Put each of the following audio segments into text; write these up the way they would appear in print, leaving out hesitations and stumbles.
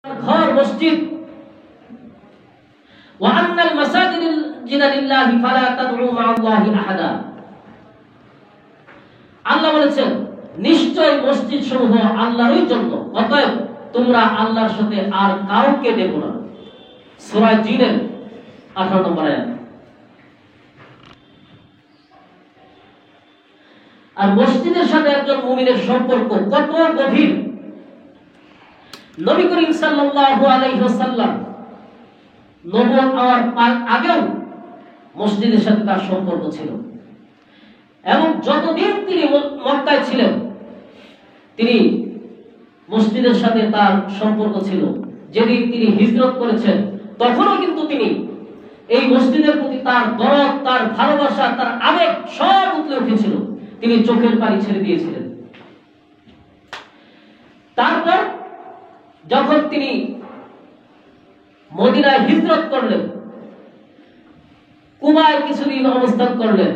ঘর মসজিদ ওয়া আন্নাল মাসাজিদা লিল্লাহি ফালা তাদউ মা'আল্লাহি আহাদা। আল্লাহ বলেছেন নিশ্চয় মসজিদ সমূহ আল্লাহরই জন্য, অতএব তোমরা আল্লাহর সাথে আর কাউকে ডেকো না। সূরা জিনের 18 নম্বর আয়াত। আর মসজিদের সাথে একজন মুমিনের সম্পর্ক কত গভীর। নবী করিম সাল্লাল্লাহু আলাইহি ওয়াসাল্লাম নবুয়ত হওয়ার আগেও মসজিদের সাথে তার সম্পর্ক ছিল, এবং যতদিন তিনি মক্কায় ছিলেন তিনি মসজিদের সাথে তার সম্পর্ক ছিল। যেদিন তিনি হিজরত করেছেন তখনও কিন্তু তিনি এই মসজিদের প্রতি তার দরদ, তার ভালোবাসা, তার আবেগ সব উতলে উঠেছিল। তিনি চোখের পানি ছেড়ে দিয়েছিলেন। তারপর যখন তিনি মদিনায় হিজরত করলেন, কুবায় কিছুদিন অবস্থান করলেন,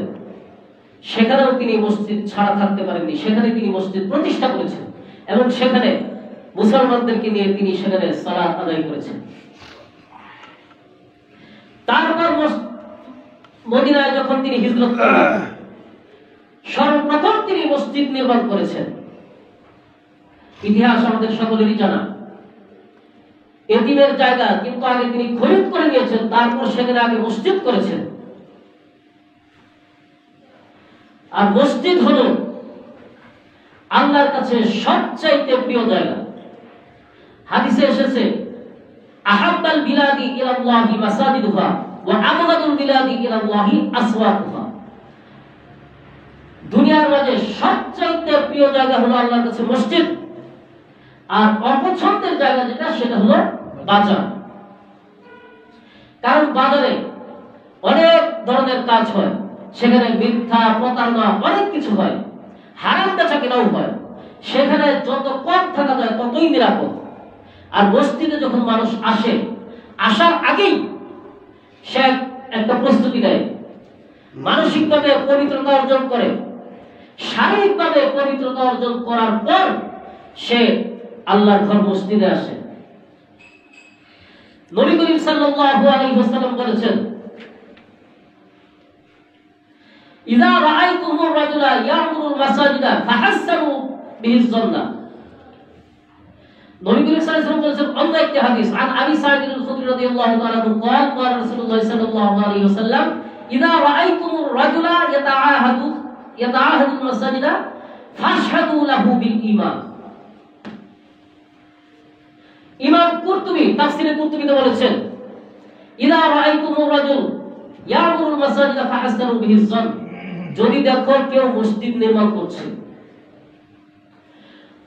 সেখানেও তিনি মসজিদ ছাড়া থাকতে পারেননি। সেখানে তিনি মসজিদ প্রতিষ্ঠা করেছেন এবং সেখানে মুসলমানদেরকে নিয়ে তিনি সেখানে সালাত আদায় করেছেন। তারপর মদিনায় যখন তিনি হিজরত করলেন, সর্বপ্রথম তিনি মসজিদ নির্মাণ করেছেন। ইতিহাস আমাদের সকলেরই জানা। এতিমের জায়গা কিন্তু আগে তিনি খরিদ করে নিয়েছেন, তারপর সেখানে আগে মসজিদ করেছেন। আর মসজিদ হলো আল্লাহর কাছে সবচাইতে প্রিয় জায়গা। হাদিসে এসেছে আহাব্বাল বিলাদি ইলাল্লাহি মাসাজিদুহা ওয়া আবগাদুল বিলাদি ইলাল্লাহি আসওয়াকুহা। দুনিয়ার মাঝে সবচাইতে প্রিয় জায়গা হলো আল্লাহর কাছে মসজিদ, আর অপছন্দের জায়গা যেটা সেটা হলো বাজার। কারণ বাজারে অনেক ধরনের কাজ হয়, সেখানে মিথ্যা, প্রতারণা, অনেক কিছু হয়, হারাম বেচা কেনাও হয়। সেখানে যত কম থাকা যায় ততই নিরাপদ। আর মসজিদে যখন মানুষ আসে, আসার আগেই সে একটা প্রস্তুতি নেয়, মানসিকভাবে পবিত্রতা অর্জন করে, শারীরিকভাবে পবিত্রতা অর্জন করার পর সে আল্লাহর ঘর মসজিদে আসে। নবী করিম সাল্লাল্লাহু আলাইহি ওয়াসাল্লাম বলেছেন, ইযা রাআইতুমুর রাজুলা ইয়ামুরুল মাসাজিদা ফাহাসসানু বিহিজ যান্না। নবী করিম সাল্লাল্লাহু আলাইহি ওয়াসাল্লাম বলেছেন অন্য একটি হাদিস, আন আবি সাঈদ আল-খুদরি রাদিয়াল্লাহু তাআলা আনহু قال قال রাসূলুল্লাহ সাল্লাল্লাহু আলাইহি ওয়াসাল্লাম ইযা রাআইতুমুর রাজুলা ইয়াতাআহাদুল মাসাজিদা ফাশহাদু লাহু বিল ঈমান। ইমাম কুরতুবী তাফসীরে কুরতুবীতে বলেছেন, ইযা রাআইতুমুর রাজুল ইয়ামুরুল মাসাজিদা ফাহাসসানু বিহিজ যান। যদি দেখো কেউ মসজিদ নির্মাণ করছে,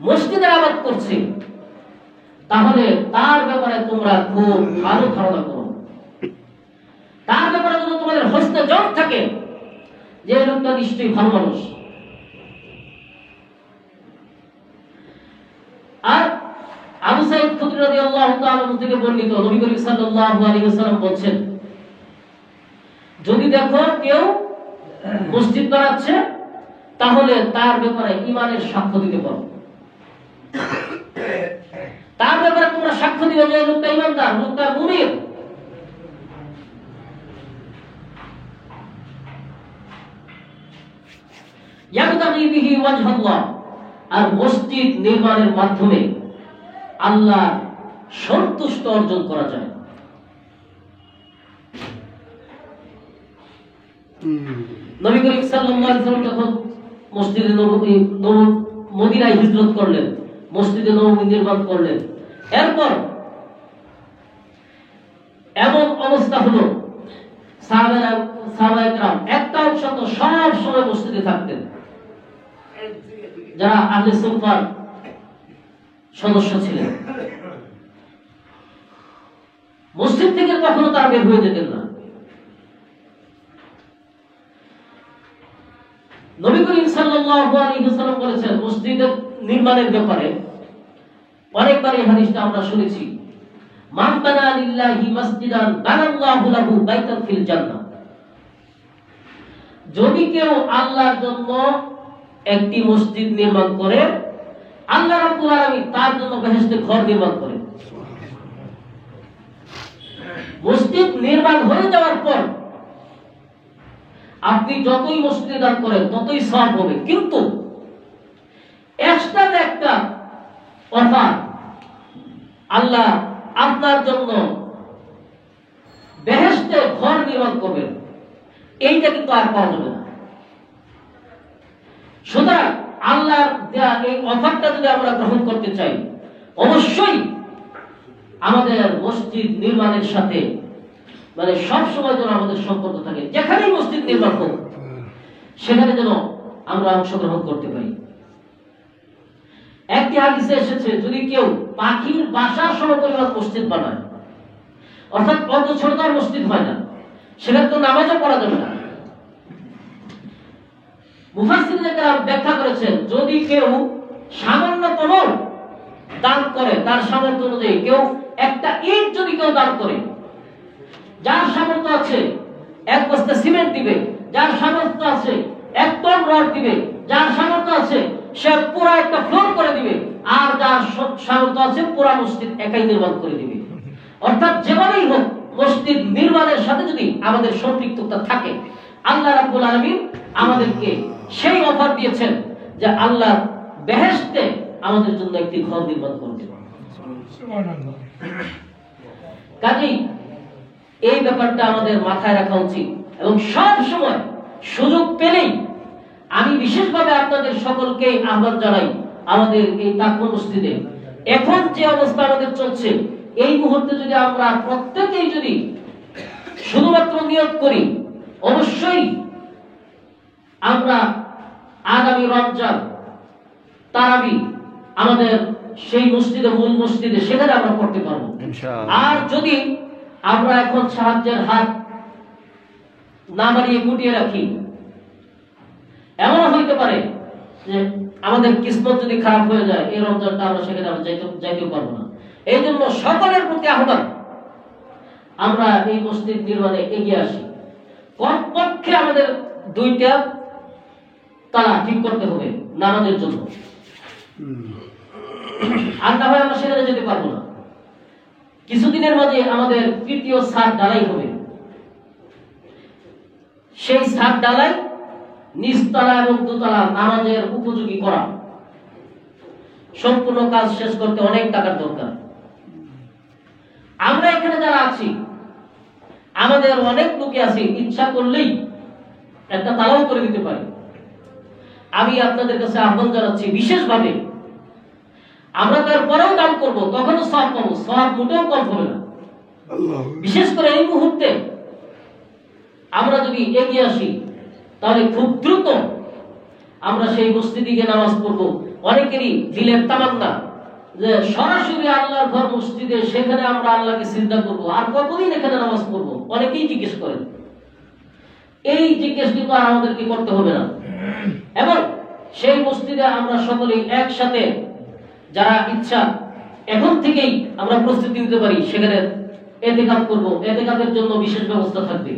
মসজিদের আবাদ করছে, তাহলে তার ব্যাপারে তোমরা খুব ভালো ধারণা করো। তার ব্যাপারে যেন তোমাদের হোসনে জন থাকে যে লোকটা নিশ্চয়ই ভালো মানুষ। আর আবু সাঈদ খুদরি রাদিয়াল্লাহু তাআলা থেকে বর্ণিত, নবী করিম সাল্লাল্লাহু আলাইহি ওয়াসাল্লাম বলেন, যদি দেখো কেউ মসজিদ বানাচ্ছে তাহলে তার ব্যাপারে ঈমানের সাক্ষ্য দিতে পারো। তার ব্যাপারে তোমরা সাক্ষ্য দিবে যে লোকটা ঈমানদার, লোকটা মুমিন। ইয়াবতাগি বিহি ওয়াজহাল্লাহ। আর মসজিদ নির্মাণের মাধ্যমে আল্লাহ সন্তুষ্ট অর্জন করা যায়। নবী করিম সাল্লাল্লাহু আলাইহি ওয়াসাল্লাম যখন মসজিদে নববী মদিনায় হিজরত করলেন, মসজিদে নববী নির্মাণ করলেন, এরপর এমন অবস্থা হলো সাহাবায়ে কেরাম একটা অংশ তো সব সময় মসজিদে থাকতেন, যারা আহলে সুফার সদস্য ছিলেন। মসজিদ থেকে কখনো তারা বের হয়ে যেতেন না। নবী করিম সাল্লাল্লাহু আলাইহি ওয়াসাল্লাম বলেছেন মসজিদের নির্মাণের ব্যাপারে, অনেকবার এই হাদিসটা আমরা শুনেছি, মান বানা লিল্লাহি মাসজিদান বানাল্লাহু লাহু বাইতান ফিল জান্নাহ। যদি কেউ আল্লাহর জন্য একটি মসজিদ নির্মাণ করে, আল্লাহ রাব্বুল আলামিন তার জন্য বেহেশতে ঘর নির্মাণ করেন। হয়ে যাওয়ার পর আপনি যতই মসজিদে দান করেন ততই সওয়াব হবে, কিন্তু এক্সট্রা একটা অফার আল্লাহ আপনার জন্য বেহেশতে ঘর নির্মাণ করবেন, এইটা কিন্তু আর পাওয়া যাবে না। সুতরাং আল্লাহর দেয়া এই অফারটা যদি আমরা গ্রহণ করতে চাই, অবশ্যই আমাদের মসজিদ নির্মাণের সাথে মানে সব সময় যেন আমাদের সম্পর্ক থাকে, যেখানেই মসজিদ নির্মাণ হোক সেখানে যেন আমরা অংশগ্রহণ করতে পারি। একটি হাদিসে এসেছে, যদি কেউ পাখির বাসার সমপরিমাণ মসজিদ বানায়, অর্থাৎ অত ছোটদার মসজিদ হয় না, সেখানে তো নামাজও পড়া যাবে না। মুফাসসিররা ব্যাখ্যা করেছেন, যদি কেউ সামান্যতম দান করে, তার সামর্থ্য অনুযায়ী কেউ একটা ইট যদি কেউ দান করে, যার সামর্থ্য আছে 1 বস্তা সিমেন্ট দিবে, যার সামর্থ্য আছে 1 টন রড দিবে, যার সামর্থ্য আছে সে পুরো একটা ফ্লোর করে দিবে, আর যার সামর্থ্য আছে পুরো মসজিদ একাই নির্মাণ করে দিবে। অর্থাৎ যেভাবেই হোক মসজিদ নির্মাণের সাথে যদি আমাদের সম্পৃক্ততা থাকে, আল্লাহ রাব্বুল আলামিন আমাদেরকে সেই অফার দিয়েছেন যে আল্লাহ বেহেশতে আমাদের জন্য একটি ঘর নির্মাণ করবেন। সুবহানাল্লাহ। কাজেই এই ব্যাপারটা আমাদের মাথায় রাখা উচিত, এবং সব সময় সুযোগ পেলেই আমি বিশেষভাবে আপনাদের সকলকে আহ্বান জানাই, আমাদের এই তাকওয়া মসজিদে এখন যে অবস্থা আমাদের চলছে, এই মুহূর্তে যদি আমরা প্রত্যেকেই যদি শুধুমাত্র নিয়ত করি, অবশ্যই আমরা আগামী রমজান তারাবি আমাদের সেই মসজিদে, মূল মসজিদে, সেখানে আমরা করতে পারবো ইনশাআল্লাহ। আর যদি আমরা এখন সাহায্যের হাত না বাড়িয়ে গুটিয়ে রাখি, এমন হইতে পারে যে আমাদের কিসমত যদি খারাপ হয়ে যায়, এই রমজানটা আমরা সেখানে যাইতেও পারবো না। এই জন্য সকলের প্রতি আহ্বান, আমরা এই মসজিদ নির্মাণে এগিয়ে আসি। কমপক্ষে আমাদের 2টা তালা ঠিক করতে হবে নামাজের জন্য, আর না হয় আমরা সেখানে যেতে পারবো না। কিছুদিনের মাঝে আমাদের 3য় ছাদ ঢালাই হবে, সেই ছাদ ঢালাই নিচতলা এবং দোতলা নামাজের উপযোগী করা, সম্পূর্ণ কাজ শেষ করতে অনেক টাকার দরকার। আমরা এখানে যারা আছি, আমাদের অনেক লোকে আছে, ইচ্ছা করলেই একটা তালাও করে দিতে পারে। আমি আপনাদের কাছে আহ্বান জানাচ্ছি বিশেষভাবে, আমরা তারপরেও দান করব, তখনও সওয়াব পাবো, সওয়াব মোটেও কম হবে না। বিশেষ করে এই মুহূর্তে আমরা যদি এগিয়ে আসি, তাহলে খুব দ্রুত আমরা সেই মসজিদে গিয়ে নামাজ পড়বো। অনেকেরই দিলের তামান্না যে সরাসরি আল্লাহর ঘর মসজিদে, সেখানে আমরা আল্লাহকে সিজদা করব, আর কতদিন এখানে নামাজ পড়বো, অনেকেই জিজ্ঞেস করেন। এই জিজ্ঞেস কিন্তু আর আমাদেরকে করতে হবে না, এবং সেই মসজিদে আমরা সকলেই একসাথে যারা ইচ্ছা এখন থেকেই আমরা প্রস্তুতি নিতে পারি, সেখানে ইতিকাফ করব। ইতিকাফের জন্য বিশেষ ব্যবস্থা থাকবে,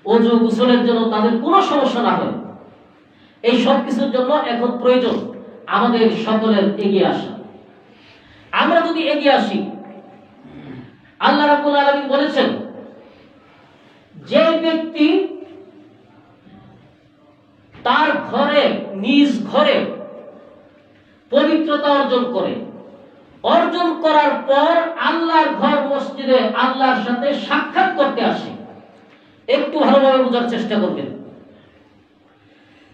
ওযু গোসলের জন্য তাদের কোনো সমস্যা না হয়। এই সব কিছুর জন্য এখন প্রয়োজন আমাদের সকলের এগিয়ে আসা। আমরা যদি এগিয়ে আসি, আল্লাহ রাব্বুল আলামিন বলেছেন, যে ব্যক্তি তার ঘরে, নিজ ঘরে পবিত্রতা অর্জন করার পর আল্লাহর ঘর মসজিদে আল্লাহর সাথে সাক্ষাৎ করতে আসে, একটু ভালোভাবে বোঝার চেষ্টা করবেন।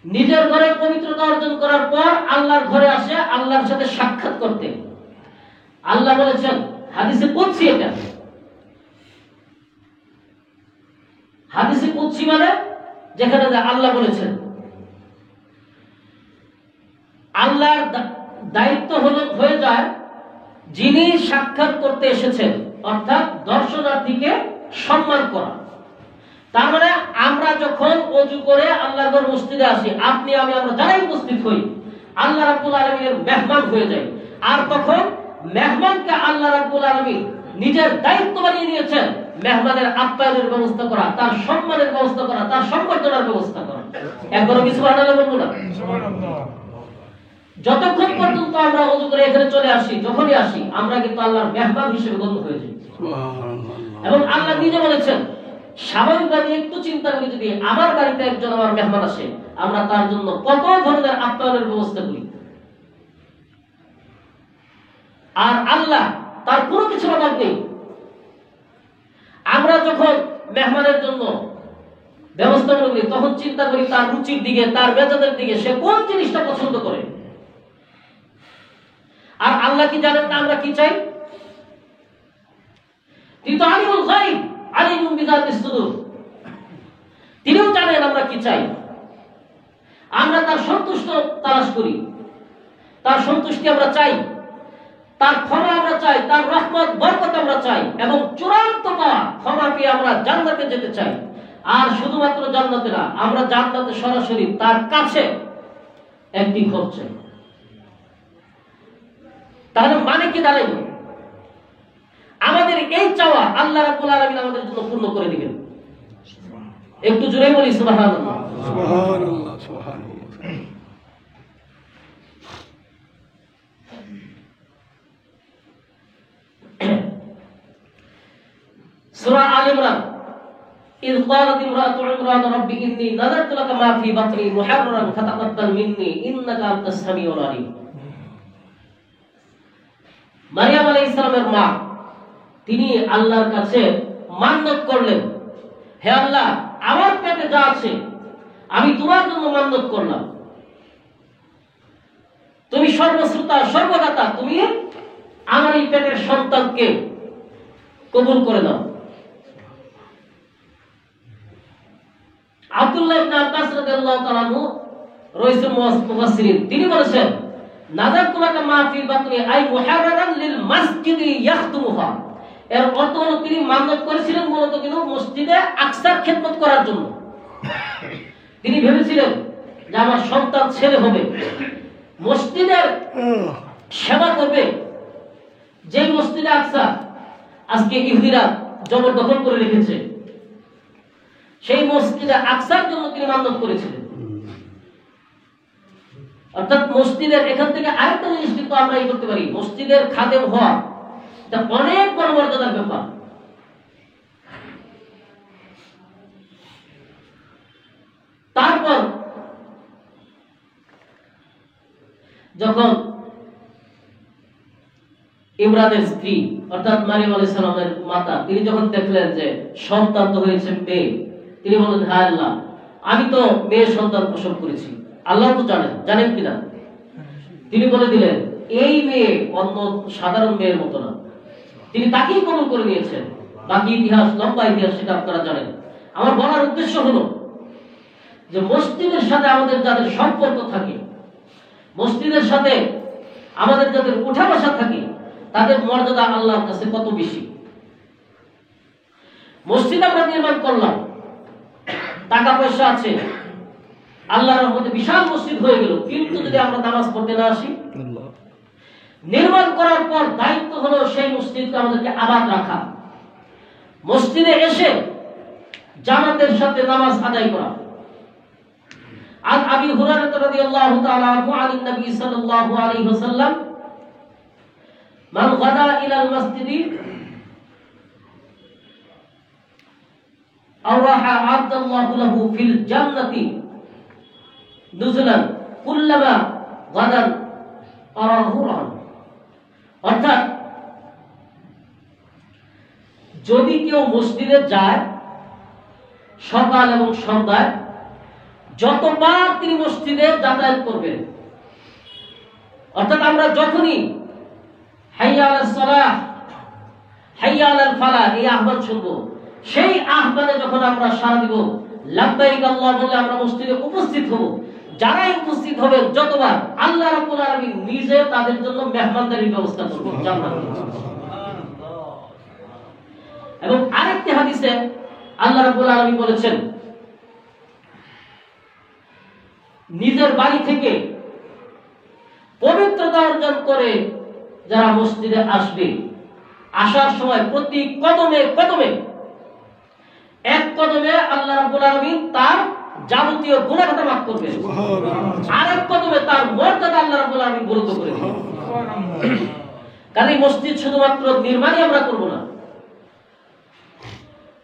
নিজের ঘরে পবিত্রতা অর্জন করার পর আল্লাহর ঘরে আসে আল্লাহর সাথে সাক্ষাৎ করতে। আল্লাহ বলেছেন, হাদিসে কুদসি, এটা হাদিসে কুদসি মানে যেখানে আল্লাহ বলেছেন, আল্লাহর দায়িত্ব হয়ে যায় যিনি সাক্ষাৎ করতে এসেছেন, অর্থাৎ দর্শনার্থীকে সম্মান করা। তার মানে আমরা যখন ওযু করে আল্লাহর ঘর মসজিদে আসি, আপনি আমি আমরা যারাই উপস্থিত হই, আল্লাহ রাব্বুল আলামিনের মেহমান হয়ে যাই। আর তখন মেহমানকে আল্লাহ রাব্বুল আলামিন নিজের দায়িত্ব বানিয়ে নিয়েছেন, মেহমানের আপ্যায়নের ব্যবস্থা করা, তার সম্মানের ব্যবস্থা করা, তার সম্বর্ধনার ব্যবস্থা করা। একবারও কি সুবহানাল্লাহ বলবো না? যতক্ষণ পর্যন্ত আমরা ওযু করে এখানে চলে আসি, যখনই আসি আমরা কিন্তু আল্লাহর মেহমান হিসেবে গণ্য হয়ে যাই। এবং আল্লাহ নিজে বলেছেন, স্বাভাবিকভাবে একটু চিন্তা করি, যদি আমার বাড়িতে একজন আমার মেহমান আসে, আমরা তার জন্য কত ধরনের আপ্যায়নের ব্যবস্থা করি। আর আল্লাহ তার কোনো কিছু অভাব নেই। আমরা যখন মেহমানের জন্য ব্যবস্থা করি তখন চিন্তা করি তার রুচির দিকে, তার মেজাজের দিকে, সে কোন জিনিসটা পছন্দ করে। আর আল্লাহ কি জানেন না আমরা কি চাই? তিনি তো আলিমুল গায়ব, আলিমুম বিযাতিস সুদূর। তিনিও জানেন আমরা কি চাই। আমরা তার সন্তুষ্ট তালাশ করি, তার সন্তুষ্টি আমরা চাই, তার ক্ষমা আমরা চাই, তার রহমত বরকত আমরা চাই, এবং চূড়ান্ত পাওয়া ক্ষমা পেয়ে আমরা জান্নাতে যেতে চাই। আর শুধুমাত্র জান্নাতে না, আমরা জান্নাতে সরাসরি তার কাছে একটি ঘর চাই। তাহলে মানে কি দাঁড়াইল? আমাদের এই চাওয়া আল্লাহ রাব্বুল আলামিন আমাদের জন্য পূর্ণ করে দিবেন। একটু জোরে বলি সুবহানাল্লাহ। সুবহানাল্লাহ, সুবহানাল্লাহ। সূরা আল ইমরান, إذ قالت امرأة عمران رب إني نذرت لك ما في بطني محررا فتقبل مني إنك أنت السميع العليم। মারিয়াম আলাইহিস সালামের মা, তিনি আল্লাহর কাছে মান্নত করলেন, হে আল্লাহ, আমার পেটে যা আছে আমি তোমার জন্য মান্নত করলাম। তুমি সর্বশ্রোতা, সর্বদাতা, তুমি আমার এই পেটের সন্তানকে কবুল করে দাও। আব্দুল্লাহ ইবনে আব্বাস রাদিয়াল্লাহু তাআলা আনহু রয়েছে মুফাসসিরিন, তিনি বলেছেন নাযারতু লাকা মা ফি বাতনি আই মুহাররারান লিল মাসজিদি ইয়াখতুমুহা। এর অর্থ হলো তিনি মান্নত করেছিলেন মূলত কিন্তু মসজিদে আকসার খেদমত করার জন্য। তিনি ভেবেছিলেন যে আমার সন্তান ছেলে হবে, মসজিদের সেবা করবে। যে মসজিদে আকসা আজকে ইহুদিরা জবরদখল করে রেখেছে, সেই মসজিদে আকসার জন্য তিনি মান্নত করেছিলেন। অর্থাৎ মসজিদের এখান থেকে আরেকটা জিনিস কিন্তু আমরা এই করতে পারি, মসজিদের খাদেম হওয়া এটা অনেক বড় মর্যাদার ব্যাপার। তারপর যখন ইমরানের স্ত্রী অর্থাৎ মারিয়াম আলাইহিস সালামের মাতা, তিনি যখন দেখলেন যে সন্তান তো হয়েছে মেয়ে, তিনি বললেন, হ্যাঁ আল্লাহ, আমি তো মেয়ে সন্তান প্রসব করেছি, আল্লাহ তো জানেন কিনা। তিনি বলে দিলেন, এই মেয়ে অন্য সাধারণ মেয়ের মতো না, তিনি তাকেই কবুল করে নিয়েছেন। বাকি ইতিহাস, লম্বা ইতিহাস, সেটা আপনারা জানেন। আমার বলার উদ্দেশ্য হলো যে মসজিদের সাথে আমাদের যাদের সম্পর্ক থাকে, মসজিদের সাথে আমাদের যাদের উঠা বসা থাকে, তাদের মর্যাদা আল্লাহর কাছে কত বেশি। মসজিদ আমরা নির্মাণ করলাম, টাকা পয়সা আছে, আল্লাহর রহমতে বিশাল মসজিদ হয়ে গেল, কিন্তু যদি আমরা নামাজ পড়তে না আসি, নির্মাণ করার পর দায়িত্ব হলো সেই মসজিদকে আমাদেরকে আবাদ রাখা, মসজিদে এসে জামাতের সাথে নামাজ আদায় করা। আন আবি হুরায়রা রাদিয়াল্লাহু তাআলা আনহু আন নবী সাল্লাল্লাহু আলাইহি ওয়াসাল্লাম মান গাদা ইলাল মাসজিদি আও রাহা আদাল্লাহু লাহু ফিল জান্নাতি নুজুলান কুল্লামা গাদান আরাহু রান। অর্থাৎ যদি কেউ মসজিদে যায় সকাল এবং সন্ধ্যায়, যতবার তিনি মসজিদে যাতায়াত করবেন, অর্থাৎ আমরা যখনই হাইয়া আলাস সালাহ, হাইয়া আলাল ফালাহ এই আহ্বান শুনবো, সেই আহ্বানে যখন আমরা সাড়া দিব, লাব্বাইক আল্লাহ বলে আমরা মসজিদে উপস্থিত হব, যারাই উপস্থিত হবেন যতবার, আল্লাহ রাব্বুল আলামিন নিজে তাদের জন্য মেহমানদারির ব্যবস্থা করবেন জান্নাতে। এবং আরেকটি হাদিসে আল্লাহ রাব্বুল আলামিন বলেছেন, নিজের বাড়ি থেকে পবিত্রতা অর্জন করে যারা মসজিদে আসবে, আসার সময় প্রতি কদমে কদমে, এক কদমে আল্লাহ রাব্বুল আলামিন তার যাবতীয় গুনাহ খাতা মাফ করবেন, আরেক কদমে তার মর্যাদা আল্লাহ রাব্বুল আলামিন গুরুত্ব করে দিবেন। কারণ এই মসজিদ শুধুমাত্র নির্মাণই আমরা করব না,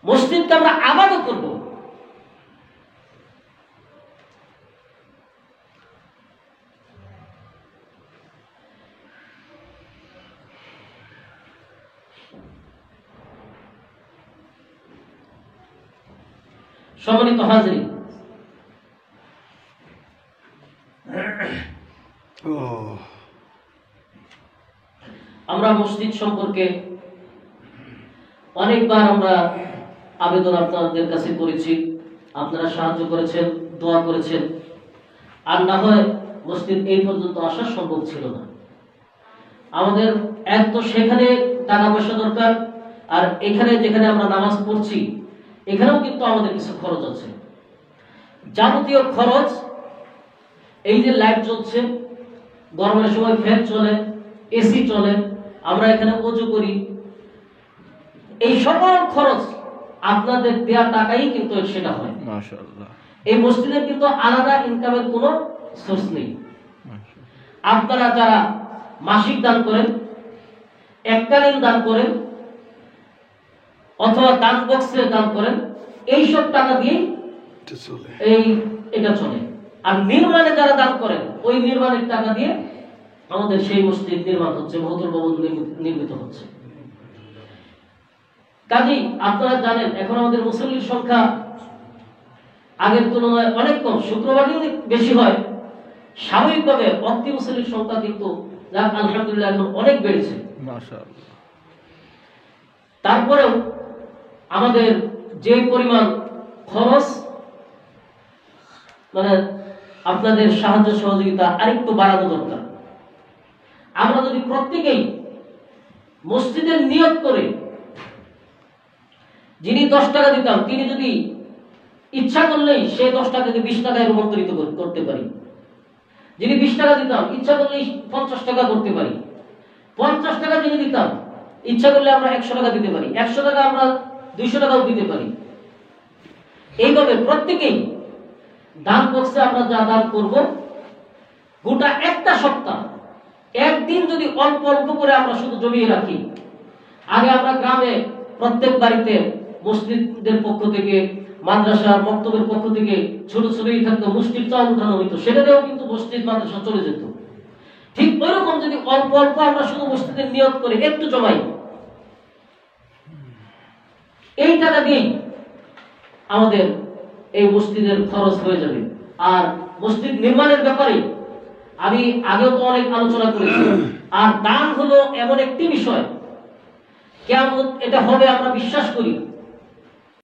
মসজিদকে আমরা আবাদও করব। সম্মানিত হাজরিন, আমরা মসজিদ সম্পর্কে অনেকবার আমরা আবেদন আপনাদের কাছে করেছি, আপনারা সাহায্য করেছেন, দোয়া করেছেন। আর না হয় মসজিদ এই পর্যন্ত আসা সম্ভব ছিল না। আমাদের এক তো সেখানে টাকা পয়সা দরকার, আর এখানে যেখানে আমরা নামাজ পড়ছি এখানেও কিন্তু আমাদের কিছু খরচ আছে। যাবতীয় খরচ, এই যে লাইট জ্বলছে, গরমের সময় ফ্যান চলে, এসি চলে, আমরা এখানে ওযু করি, এই সকল খরচ আপনাদের দেয়া টাকাই কিন্তু সেটা হয়। মাশাআল্লাহ। এই মসজিদের কিন্তু আলাদা ইনকামের কোনো সোর্স নেই। আপনারা যারা মাসিক দান করেন, এককালীন দান করেন, অথবা দান বক্সে দান করেন, এই সব টাকা দিয়ে এটা চলে। আর নির্মাণে যারা দান করেন, ওই নির্মাণের টাকা দিয়ে আমাদের সেই মসজিদ নির্মাণ হচ্ছে, বহুতল ভবন নির্মিত হচ্ছে। কাজেই আপনারা জানেন এখন আমাদের মুসল্লির সংখ্যা আগের তুলনায় অনেক কম, শুক্রবারই বেশি হয়। স্বাভাবিকভাবে অক্তি মুসল্লির সংখ্যা কিন্তু আলহামদুলিল্লাহ এখন অনেক বেড়েছে। মাশাআল্লাহ। তারপরেও আমাদের যে পরিমাণ খরচ, মানে আপনাদের সাহায্য সহযোগিতা আরেকটু বাড়ানো দরকার। আমরা যদি প্রত্যেকেই মসজিদের নিয়ত করে, যিনি 10 টাকা দিতাম তিনি যদি ইচ্ছা করলেই সে 10 টাকাকে 20 টাকায় রূপান্তরিত করতে পারি, যিনি 20 টাকা দিতাম ইচ্ছা করলেই 50 টাকা করতে পারি, 50 টাকা যিনি দিতাম ইচ্ছা করলে আমরা 100 টাকা দিতে পারি, 100 টাকা আমরা 200 টাকাও দিতে পারি। এইভাবে প্রত্যেকেই দান বক্সে আমরা যা দান করব, গোটা একটা সপ্তাহ একদিন যদি অল্প অল্প করে আমরা শুধু জমিয়ে রাখি। আগে আমরা গ্রামে প্রত্যেক বাড়িতে মসজিদের পক্ষ থেকে, মাদ্রাসার মক্তবের পক্ষ থেকে ছোট ছোটই থাকতো, মুষ্টির চাউল উঠানো হইতো, সেটাতেও কিন্তু মসজিদ মাদ্রাসা চলে যেত। ঠিক ওইরকম যদি অল্প অল্প আমরা শুধু মসজিদের নিয়ত করে একটু জমাই, এই টাকা দিয়েই আমাদের এই মসজিদের খরচ হয়ে যাবে। আর মসজিদ নির্মাণের ব্যাপারে আমি আগেও তো অনেক আলোচনা করেছি। আর দান হলো এমন একটি বিষয়, কিয়ামত এটা হবে আমরা বিশ্বাস করি,